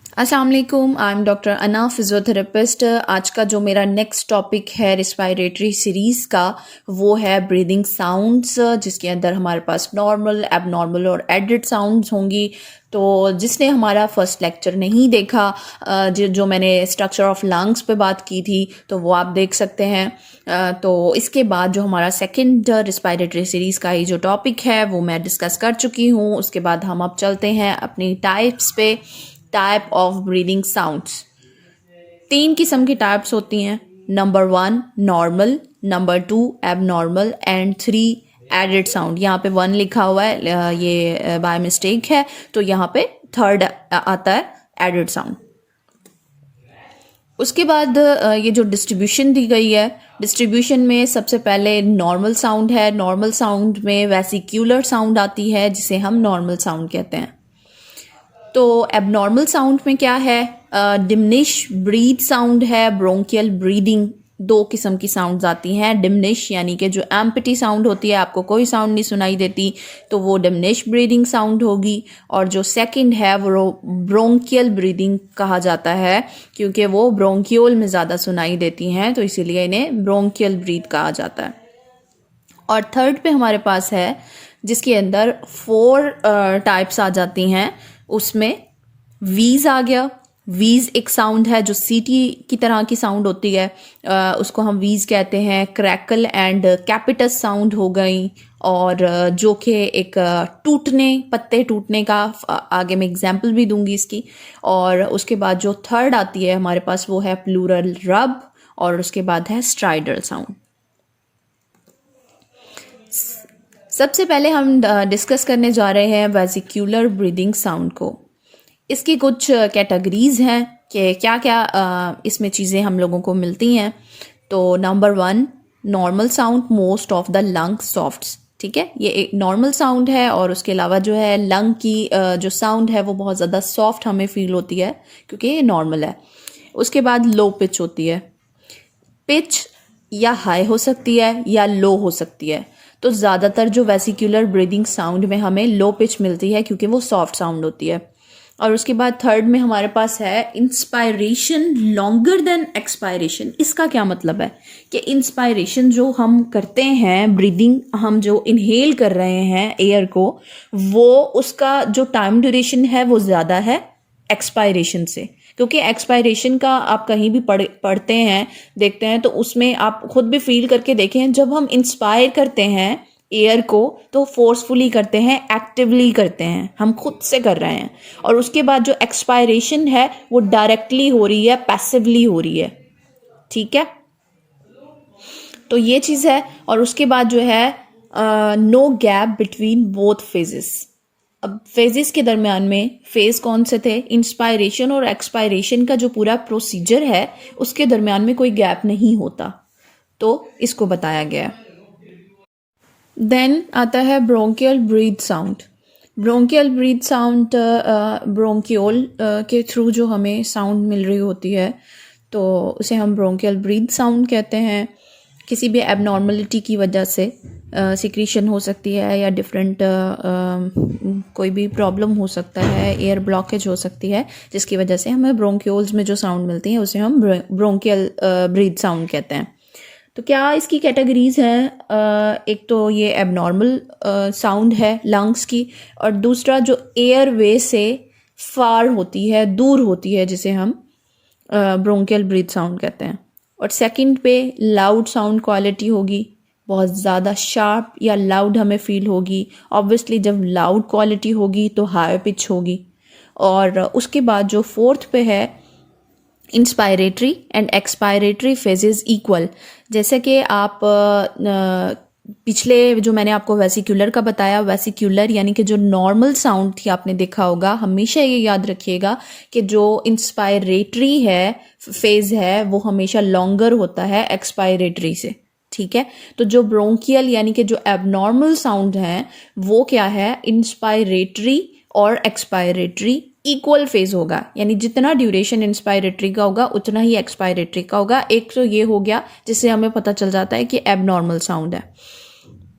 अस्सलाम वालेकुम, I am doctor अना, फिज़ियोथेरेपिस्ट। आज का जो मेरा नेक्स्ट टॉपिक है रिस्पायरेटरी सीरीज़ का, वो है ब्रीदिंग साउंड्स, जिसके अंदर हमारे पास नॉर्मल, एबनॉर्मल और एडिड साउंड्स होंगी। तो जिसने हमारा फर्स्ट लेक्चर नहीं देखा, जो मैंने स्ट्रक्चर ऑफ लंग्स पे बात की थी, तो वो आप देख सकते हैं। तो इसके बाद जो हमारा सेकंड रिस्पायरेटरी सीरीज़ का ही जो टॉपिक है वो मैं डिस्कस कर चुकी हूँ। उसके बाद हम अब चलते हैं अपनी टाइप्स पे। टाइप ऑफ ब्रीदिंग साउंड्स, 3 किस्म की टाइप्स होती हैं। Number 1 normal, number 2 abnormal and 3 added sound. यहाँ पे 1 लिखा हुआ है, ये बाय मिस्टेक है, तो यहाँ पे थर्ड आता है एडिड साउंड। उसके बाद ये जो डिस्ट्रीब्यूशन दी गई है, डिस्ट्रीब्यूशन में सबसे पहले नॉर्मल साउंड है। नॉर्मल साउंड में वेसिक्यूलर साउंड आती है, जिसे हम नॉर्मल साउंड कहते हैं। तो एबनॉर्मल साउंड में क्या है, डिमिनिश ब्रीथ साउंड है, ब्रोंकियल ब्रीदिंग। 2 किस्म की साउंड्स आती हैं। डिमिनिश यानी कि जो एम्प्टी साउंड होती है, आपको कोई साउंड नहीं सुनाई देती, तो वो डिमिनिश ब्रीदिंग साउंड होगी। और जो सेकंड है वो ब्रोंकियल ब्रीदिंग कहा जाता है, क्योंकि वो ब्रोंकियोल में ज़्यादा सुनाई देती हैं, तो इसीलिए इन्हें ब्रोंकियल ब्रीथ कहा जाता है। और थर्ड पे हमारे पास है, जिसके अंदर 4 टाइप्स आ जाती हैं। उसमें वीज आ गया। वीज एक साउंड है जो सीटी की तरह की साउंड होती है, उसको हम वीज कहते हैं। क्रैकल एंड कैपिटस साउंड हो गई, और जो कि एक टूटने, पत्ते टूटने का, आगे मैं एग्जाम्पल भी दूंगी इसकी। और उसके बाद जो थर्ड आती है हमारे पास, वो है प्लूरल रब, और उसके बाद है स्ट्राइडल साउंड। सबसे पहले हम डिस्कस करने जा रहे हैं वेसिक्यूलर ब्रीदिंग साउंड को। इसकी कुछ कैटेगरीज हैं कि क्या क्या इसमें चीज़ें हम लोगों को मिलती हैं। तो number 1 normal sound, most of the lung sounds. ठीक है, ये एक नॉर्मल साउंड है, और उसके अलावा जो है लंग की जो साउंड है वो बहुत ज़्यादा सॉफ्ट हमें फील होती है, क्योंकि ये नॉर्मल है। उसके बाद लो पिच होती है। पिच या हाई हो सकती है या लो हो सकती है। तो ज़्यादातर जो वेसिक्यूलर ब्रीदिंग साउंड में हमें लो पिच मिलती है, क्योंकि वो सॉफ्ट साउंड होती है। और उसके बाद थर्ड में हमारे पास है इंस्पायरेशन लॉन्गर देन एक्सपायरेशन। इसका क्या मतलब है कि इंस्पायरेशन जो हम करते हैं, ब्रीदिंग हम जो इनहेल कर रहे हैं एयर को, वो उसका जो टाइम ड्यूरेशन है वो ज़्यादा है एक्सपायरेशन से। क्योंकि एक्सपायरेशन का आप कहीं भी पढ़ते हैं, देखते हैं, तो उसमें आप खुद भी फील करके देखें, जब हम इंस्पायर करते हैं एयर को तो फोर्सफुली करते हैं, एक्टिवली करते हैं, हम खुद से कर रहे हैं। और उसके बाद जो एक्सपायरेशन है वो डायरेक्टली हो रही है, पैसिवली हो रही है। ठीक है, तो ये चीज़ है। और उसके बाद जो है no gap between both phases. अब फेजेस के दरमियान में फेज कौन से थे, इंस्पायरेशन और एक्सपायरेशन का जो पूरा प्रोसीजर है उसके दरमियान में कोई गैप नहीं होता, तो इसको बताया गया। देन आता है bronchial breath sound. Bronchial breath sound bronchiole के थ्रू जो हमें साउंड मिल रही होती है, तो उसे हम ब्रोंकियल ब्रीथ साउंड कहते हैं। किसी भी एबनॉर्मलिटी की वजह से सिक्रीशन हो सकती है, या डिफरेंट कोई भी प्रॉब्लम हो सकता है, एयर ब्लॉकेज हो सकती है, जिसकी वजह से हमें ब्रोंकियोल्स में जो साउंड मिलती है उसे हम ब्रोंकियल ब्रीथ साउंड कहते हैं। तो क्या इसकी कैटेगरीज हैं, एक तो ये एबनॉर्मल साउंड है लंग्स की, और दूसरा जो एयर वे से फार होती है, दूर होती है, जिसे हम ब्रोंकियल ब्रीथ साउंड कहते हैं। और सेकंड पे लाउड साउंड क्वालिटी होगी, बहुत ज़्यादा शार्प या लाउड हमें फील होगी। ऑब्वियसली जब लाउड क्वालिटी होगी तो हाई पिच होगी। और उसके बाद जो फोर्थ पे है inspiratory and expiratory phases equal. जैसे कि आप पिछले जो मैंने आपको वेसिक्यूलर का बताया, वेसिक्यूलर यानी कि जो नॉर्मल साउंड थी, आपने देखा होगा, हमेशा ये याद रखिएगा कि जो इंस्पायरेटरी है फेज है वो हमेशा लॉन्गर होता है एक्सपायरेटरी से। ठीक है, तो जो ब्रोंकियल यानी कि जो एबनॉर्मल साउंड हैं वो क्या है, इंस्पायरेटरी और एक्सपायरेटरी इक्वल फेज होगा, यानी जितना ड्यूरेशन इंस्पायरेटरी का होगा उतना ही एक्सपायरेटरी का होगा। एक तो ये हो गया जिससे हमें पता चल जाता है कि एबनॉर्मल साउंड है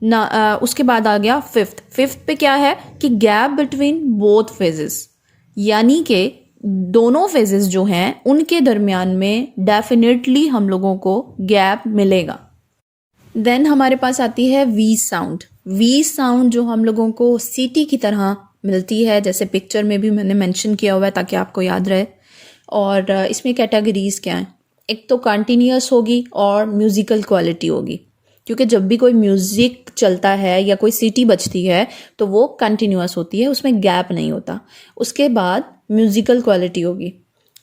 ना। उसके बाद आ गया फिफ्थ पे क्या है कि गैप बिटवीन बोथ फेजेस, यानी कि दोनों फेजेस जो हैं उनके दरमियान में डेफिनेटली हम लोगों को गैप मिलेगा। देन हमारे पास आती है वी साउंड। वी साउंड जो हम लोगों को सीटी की तरह मिलती है, जैसे पिक्चर में भी मैंने मेंशन किया हुआ है ताकि आपको याद रहे। और इसमें कैटेगरीज क्या हैं? एक तो कंटिन्यूअस होगी और म्यूज़िकल क्वालिटी होगी, क्योंकि जब भी कोई म्यूज़िक चलता है या कोई सीटी बजती है तो वो कंटिन्यूअस होती है, उसमें गैप नहीं होता। उसके बाद म्यूज़िकल क्वालिटी होगी।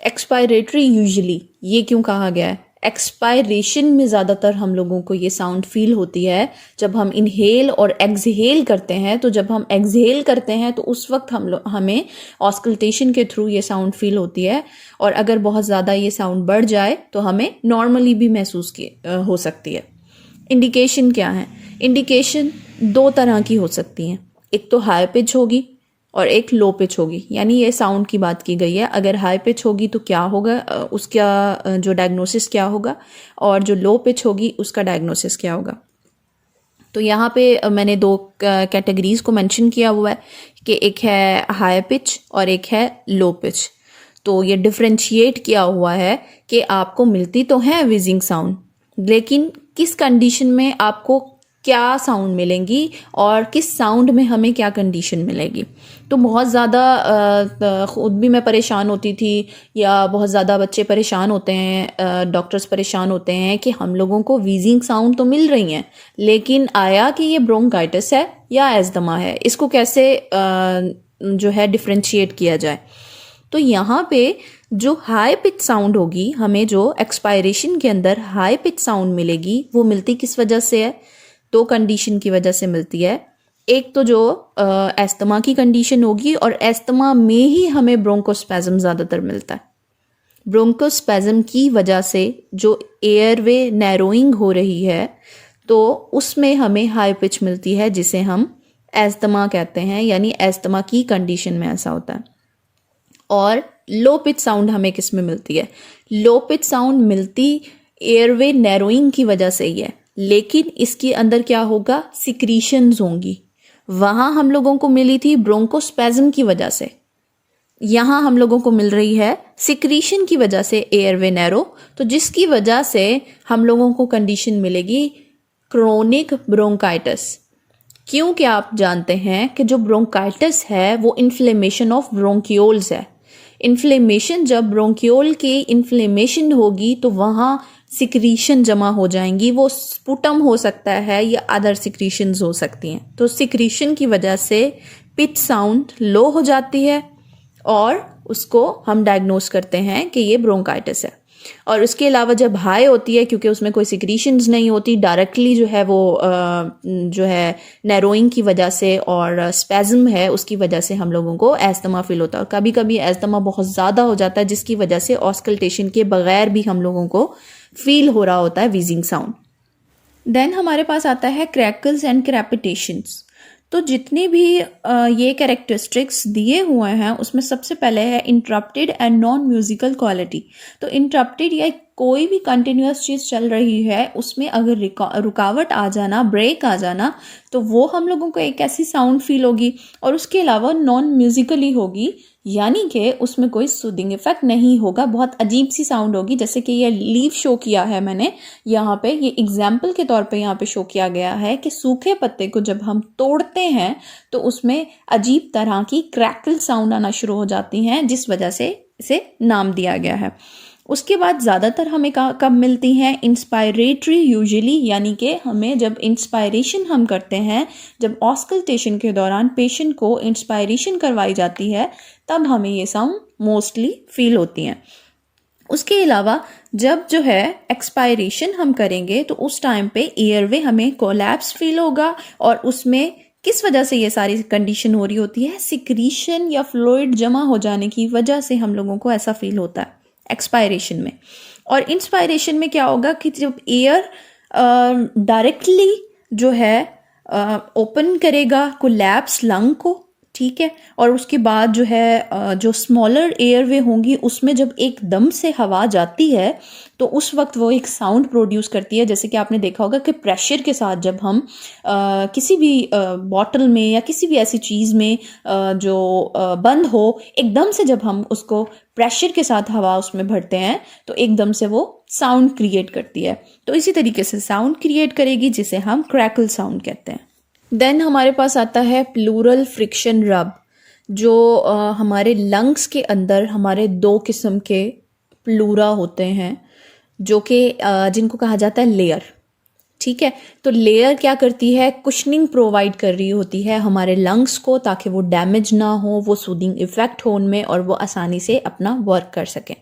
एक्सपायरेटरी यूजुअली, ये क्यों कहा गया है? एक्सपायरेशन में ज़्यादातर हम लोगों को ये साउंड फील होती है जब हम इनहेल और एक्सहेल करते हैं। तो जब हम एक्सहेल करते हैं तो उस वक्त हमें ऑस्कल्टेशन के थ्रू ये साउंड फील होती है, और अगर बहुत ज़्यादा ये साउंड बढ़ जाए तो हमें नॉर्मली भी महसूस हो सकती है। इंडिकेशन क्या है? इंडिकेशन दो तरह की हो सकती हैं, एक तो हाई पिच होगी और एक लो पिच होगी। यानी ये साउंड की बात की गई है। अगर हाई पिच होगी तो क्या होगा, उसका जो डायग्नोसिस क्या होगा, और जो लो पिच होगी उसका डायग्नोसिस क्या होगा। तो यहाँ पे मैंने दो कैटेगरीज को मेंशन किया हुआ है कि एक है हाई पिच और एक है लो पिच। तो ये डिफ्रेंशिएट किया हुआ है कि आपको मिलती तो है विजिंग साउंड, लेकिन किस कंडीशन में आपको क्या साउंड मिलेंगी और किस साउंड में हमें क्या कंडीशन मिलेगी। तो बहुत ज़्यादा ख़ुद भी मैं परेशान होती थी, या बहुत ज़्यादा बच्चे परेशान होते हैं, डॉक्टर्स परेशान होते हैं कि हम लोगों को वीजिंग साउंड तो मिल रही हैं, लेकिन आया कि ये ब्रोंकाइटिस है या एस्थमा है, इसको कैसे जो है डिफ्रेंशिएट किया जाए। तो यहाँ पे जो हाई पिच साउंड होगी, हमें जो एक्सपायरेशन के अंदर हाई पिच साउंड मिलेगी, वो मिलती किस वजह से है? दो कंडीशन की वजह से मिलती है। एक तो जो एस्थमा की कंडीशन होगी, और एस्थमा में ही हमें ब्रोंकोस्पैज्म ज़्यादातर मिलता है। ब्रोंकोस्पैज्म की वजह से जो एयरवे नैरोइंग हो रही है, तो उसमें हमें हाई पिच मिलती है, जिसे हम एस्थमा कहते हैं, यानी एस्थमा की कंडीशन में ऐसा होता है। और लो पिच साउंड हमें किस में मिलती है? लो पिच साउंड मिलती एयरवे नैरोइंग की वजह से ही है, लेकिन इसके अंदर क्या होगा? सिक्रीशंस होंगी। वहां हम लोगों को मिली थी ब्रोंकोस्पैज्म की वजह से, यहाँ हम लोगों को मिल रही है सिक्रीशन की वजह से एयरवे नैरो। तो जिसकी वजह से हम लोगों को कंडीशन मिलेगी क्रोनिक ब्रोंकाइटिस। क्योंकि आप जानते हैं कि जो ब्रोंकाइटिस है वो इन्फ्लेमेशन ऑफ ब्रोंक्यूल्स है। इन्फ्लेमेशन, जब ब्रोंक्यूल की इन्फ्लेमेशन होगी तो वहाँ सिक्रीशन जमा हो जाएंगी। वो स्पुटम हो सकता है या अदर सिक्रीशंस हो सकती हैं। तो सिक्रीशन की वजह से पिच साउंड लो हो जाती है, और उसको हम डायग्नोस करते हैं कि ये ब्रोंकाइटिस है। और उसके अलावा जब हाई होती है, क्योंकि उसमें कोई सिक्रीशंस नहीं होती, डायरेक्टली जो है वो जो है नैरोइंग की वजह से और स्पैज्म है उसकी वजह से हम लोगों को एस्थमा फील होता है। और कभी कभी एस्थमा बहुत ज़्यादा हो जाता है, जिसकी वजह से ऑस्कल्टेशन के बगैर भी हम लोगों को फील हो रहा होता है विजिंग साउंड। देन हमारे पास आता है क्रैकल्स एंड क्रैपिटेशंस। तो जितने भी ये कैरेक्टरिस्टिक्स दिए हुए हैं उसमें सबसे पहले है interrupted and non musical quality. तो इंटरप्टेड या कोई भी कंटिन्यूअस चीज़ चल रही है उसमें अगर रुकावट आ जाना, ब्रेक आ जाना, तो वो हम लोगों को एक ऐसी साउंड फील होगी। और उसके अलावा नॉन म्यूजिकली होगी, यानी कि उसमें कोई सूदिंग इफेक्ट नहीं होगा, बहुत अजीब सी साउंड होगी। जैसे कि ये लीफ शो किया है मैंने यहाँ पे, ये एग्जाम्पल के तौर पे यहाँ पे शो किया गया है कि सूखे पत्ते को जब हम तोड़ते हैं तो उसमें अजीब तरह की क्रैकल साउंड आना शुरू हो जाती हैं, जिस वजह से इसे नाम दिया गया है। उसके बाद ज़्यादातर हमें कब मिलती हैं? इंस्पायरेटरी यूजुअली, यानी कि हमें जब इंस्पायरेशन हम करते हैं, जब ऑस्कल्टेशन के दौरान पेशेंट को इंस्पायरेशन करवाई जाती है, तब हमें ये साउंड मोस्टली फील होती हैं। उसके अलावा जब जो है एक्सपायरेशन हम करेंगे तो उस टाइम पे एयरवे हमें कोलैप्स फील होगा, और उसमें किस वजह से ये सारी कंडीशन हो रही होती है? सिक्रीशन या फ्लूइड जमा हो जाने की वजह से हम लोगों को ऐसा फील होता है एक्सपायरेशन में। और इंस्पायरेशन में क्या होगा कि जब एयर डायरेक्टली जो है ओपन करेगा कोलैप्स लंग को, ठीक है। और उसके बाद जो है जो स्मॉलर एयरवे होंगी उसमें जब एकदम से हवा जाती है तो उस वक्त वो एक साउंड प्रोड्यूस करती है। जैसे कि आपने देखा होगा कि प्रेशर के साथ जब हम किसी भी बॉटल में या किसी भी ऐसी चीज़ में जो बंद हो, एकदम से जब हम उसको प्रेशर के साथ हवा उसमें भरते हैं तो एकदम से वो साउंड क्रिएट करती है। तो इसी तरीके से साउंड क्रिएट करेगी जिसे हम क्रैकल साउंड कहते हैं। देन हमारे पास आता है प्लूरल फ्रिक्शन रब, जो हमारे लंग्स के अंदर हमारे 2 किस्म के प्लूरा होते हैं जो कि जिनको कहा जाता है लेयर। ठीक है, तो लेयर क्या करती है, कुशनिंग प्रोवाइड कर रही होती है हमारे लंग्स को ताकि वो डैमेज ना हो, वो सूदिंग इफेक्ट हो उनमें और वो आसानी से अपना वर्क कर सकें।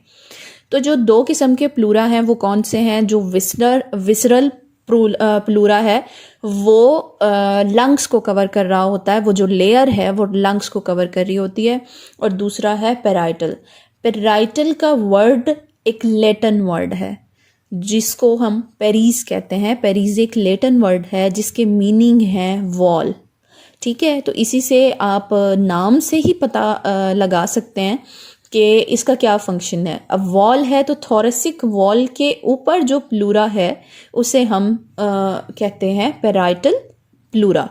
तो जो 2 किस्म के प्लूरा हैं वो कौन से हैं, जो विसरल प्लूरा है वो लंग्स को कवर कर रहा होता है, वो जो लेयर है वो लंग्स को कवर कर रही होती है। और दूसरा है पेराइटल। पेराइटल का वर्ड एक लैटिन वर्ड है जिसको हम पेरीज कहते हैं। पेरीज एक लैटिन वर्ड है जिसके मीनिंग है वॉल। ठीक है, तो इसी से आप नाम से ही पता लगा सकते हैं कि इसका क्या फंक्शन है। अब वॉल है तो थोरेसिक वॉल के ऊपर जो प्लूरा है उसे हम कहते हैं पेराइटल प्लूरा।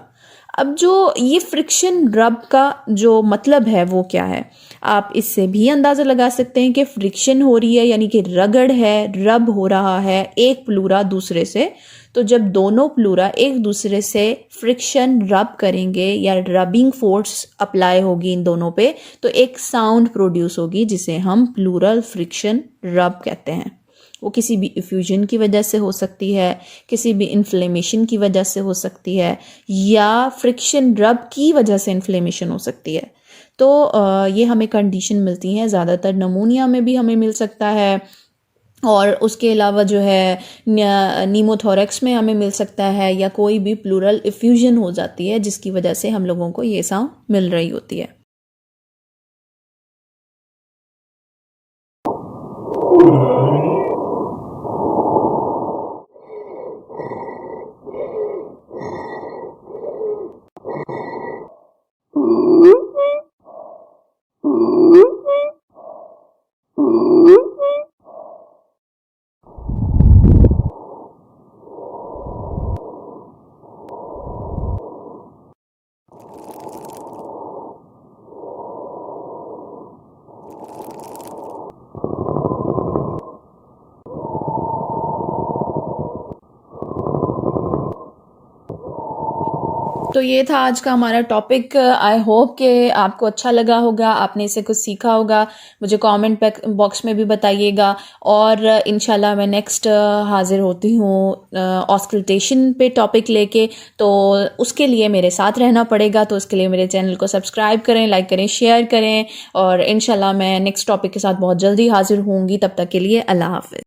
अब जो ये फ्रिक्शन रब का जो मतलब है वो क्या है, आप इससे भी अंदाज़ा लगा सकते हैं कि फ्रिक्शन हो रही है यानी कि रगड़ है, रब हो रहा है एक प्लूरा दूसरे से। तो जब दोनों प्लूरा एक दूसरे से फ्रिक्शन रब करेंगे या रबिंग फोर्स अप्लाई होगी इन दोनों पे तो एक साउंड प्रोड्यूस होगी जिसे हम प्लूरल फ्रिक्शन रब कहते हैं। वो किसी भी इफ्यूजन की वजह से हो सकती है, किसी भी इन्फ्लेमेशन की वजह से हो सकती है या फ्रिक्शन रब की वजह से इन्फ्लेमेशन हो सकती है। तो ये हमें कंडीशन मिलती हैं, ज़्यादातर नमूनिया में भी हमें मिल सकता है और उसके अलावा जो है नीमोथोरेक्स में हमें मिल सकता है या कोई भी प्लूरल इफ्यूजन हो जाती है जिसकी वजह से हम लोगों को ये साउंड मिल रही होती है। तो ये था आज का हमारा टॉपिक। आई होप कि आपको अच्छा लगा होगा, आपने इसे कुछ सीखा होगा। मुझे कमेंट बॉक्स में भी बताइएगा और इंशाल्लाह मैं नेक्स्ट हाजिर होती हूँ ऑस्कल्टेशन पे टॉपिक लेके। तो उसके लिए मेरे साथ रहना पड़ेगा, तो उसके लिए मेरे चैनल को सब्सक्राइब करें, लाइक करें, शेयर करें और इंशाल्लाह मैं नेक्स्ट टॉपिक के साथ बहुत जल्दी हाजिर होंगी। तब तक के लिए अल्लाह हाफिज़।